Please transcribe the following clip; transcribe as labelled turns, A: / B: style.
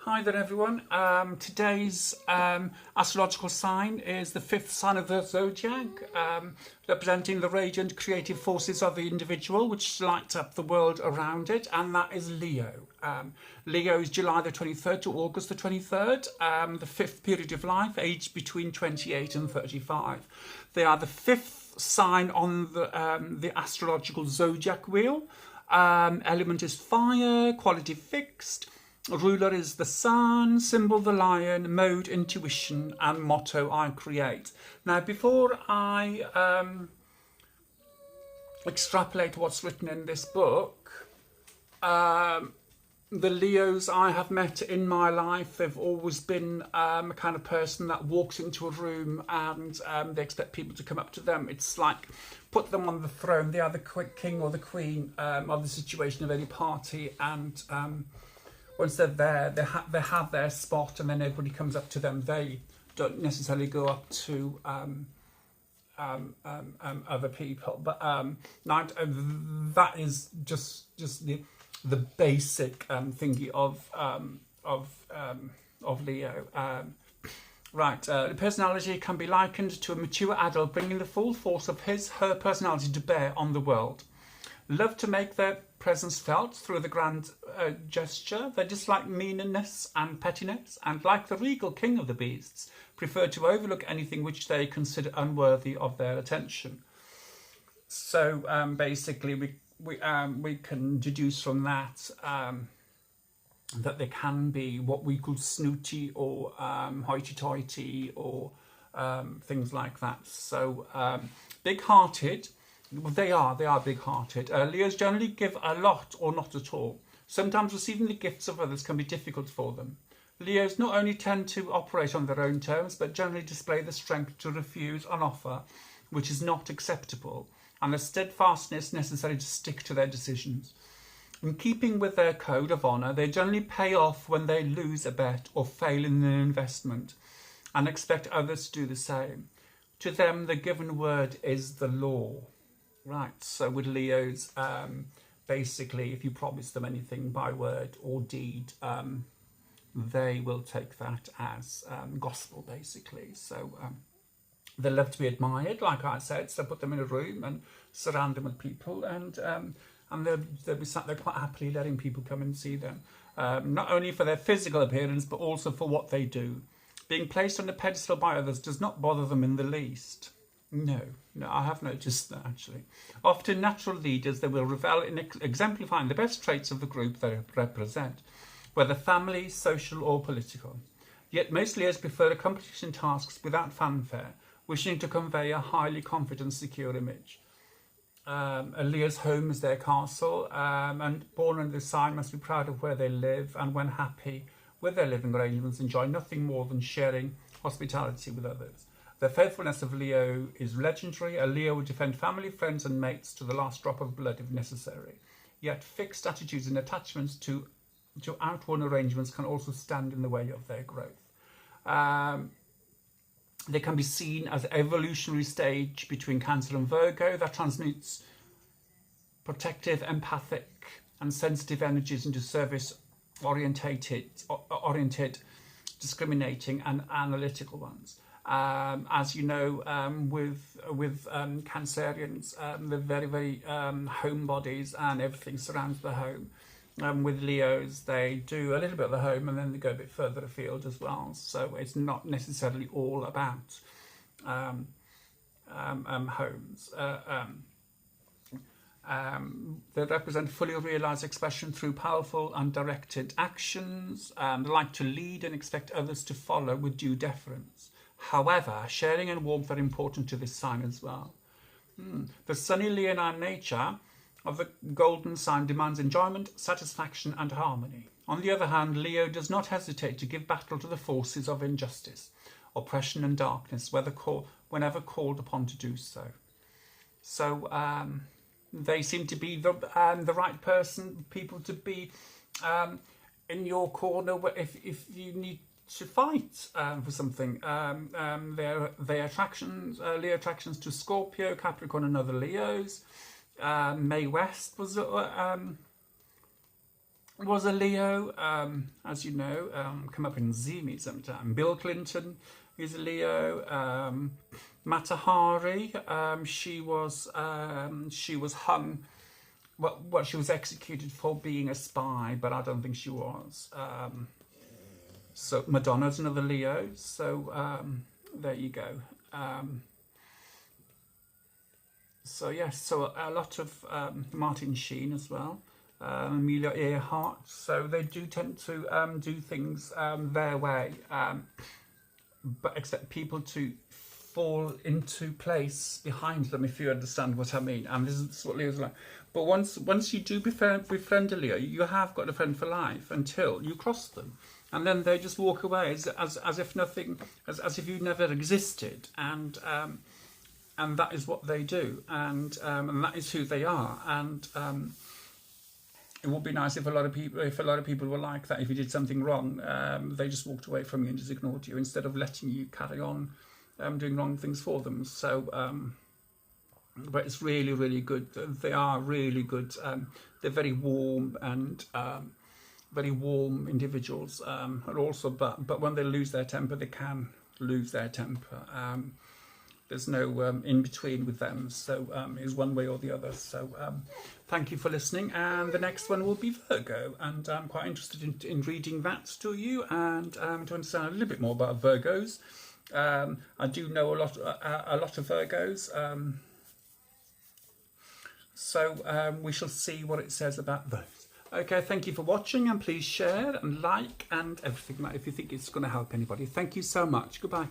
A: Hi there everyone. Today's astrological sign is the fifth sign of the zodiac, representing the radiant creative forces of the individual which light up the world around it, and that is Leo. Leo is July the 23rd to August the 23rd, the fifth period of life, aged between 28 and 35. They are the fifth sign on the astrological zodiac wheel. Element is fire, quality fixed. Ruler is the sun, symbol the lion, mode intuition, and motto I create. Now, before I extrapolate what's written in this book, the Leos I have met in my life, they've always been a kind of person that walks into a room and they expect people to come up to them. It's like put them on the throne. They are the king or the queen of the situation of any party, and once they're there, they have their spot, and then everybody comes up to them. They don't necessarily go up to other people, but that is just the basic thingy of Leo. The personality can be likened to a mature adult bringing the full force of her personality to bear on the world. Love to make their presence felt through the grand gesture. They dislike meanness and pettiness, and like the regal king of the beasts, prefer to overlook anything which they consider unworthy of their attention. So basically, we can deduce from that that they can be what we call snooty or hoity-toity or things like that. So big-hearted. They are big-hearted. Leos generally give a lot or not at all. Sometimes receiving the gifts of others can be difficult for them. Leos not only tend to operate on their own terms, but generally display the strength to refuse an offer which is not acceptable, and the steadfastness necessary to stick to their decisions. In keeping with their code of honour, they generally pay off when they lose a bet or fail in an investment, and expect others to do the same. To them, the given word is the law. Right, so with Leos, basically, if you promise them anything by word or deed, they will take that as gospel, basically. So they love to be admired, like I said, so put them in a room and surround them with people, and they'll be sat there quite happily letting people come and see them, not only for their physical appearance, but also for what they do. Being placed on a pedestal by others does not bother them in the least. No, I have noticed that, actually. Often natural leaders, they will revel in exemplifying the best traits of the group they represent, whether family, social or political. Yet most leaders prefer accomplishing tasks without fanfare, wishing to convey a highly confident, secure image. A Leo's home is their castle, and born in this sign must be proud of where they live, and when happy with their living arrangements, enjoy nothing more than sharing hospitality with others. The faithfulness of Leo is legendary. A Leo would defend family, friends and mates to the last drop of blood if necessary. Yet fixed attitudes and attachments to outworn arrangements can also stand in the way of their growth. They can be seen as an evolutionary stage between Cancer and Virgo that transmutes protective, empathic and sensitive energies into service-oriented, discriminating and analytical ones. As you know, with Cancerians, they're very, very homebodies, and everything surrounds the home. With Leos, they do a little bit of the home, and then they go a bit further afield as well. So it's not necessarily all about homes. They represent fully realised expression through powerful and directed actions. They like to lead and expect others to follow with due deference. However, sharing and warmth are important to this sign as well. The sunny Leonine nature of the golden sign demands enjoyment, satisfaction and harmony. On the other hand, Leo does not hesitate to give battle to the forces of injustice, oppression and darkness, whenever called upon to do so. So they seem to be the right people to be in your corner if you need to fight for something. Their attractions, Leo attractions to Scorpio, Capricorn and other Leos. Mae West was was a Leo, as you know, come up and see me sometime. Bill Clinton is a Leo. Matahari, she was hung. Well, she was executed for being a spy, but I don't think she was. So Madonna's another Leo. So there you go. So yes, so a lot of Martin Sheen as well. Amelia Earhart. So they do tend to do things their way, but expect people to fall into place behind them, if you understand what I mean. And this is what Leo's like. But once you do befriend a Leo, you have got a friend for life until you cross them, and then they just walk away as if nothing, as if you never existed, and that is what they do, and that is who they are, and it would be nice if a lot of people were like that. If you did something wrong, they just walked away from you and just ignored you instead of letting you carry on doing wrong things for them. So, but it's really, really good. They are really good. They're very warm and very warm individuals. And also, but when they lose their temper, they can lose their temper. There's no in between with them. So it's one way or the other. So thank you for listening. And the next one will be Virgo. And I'm quite interested in reading that to you and to understand a little bit more about Virgos. I do know a lot of Virgos. So we shall see what it says about those. Okay, thank you for watching, and please share and like and everything if you think it's going to help anybody. Thank you so much. Goodbye.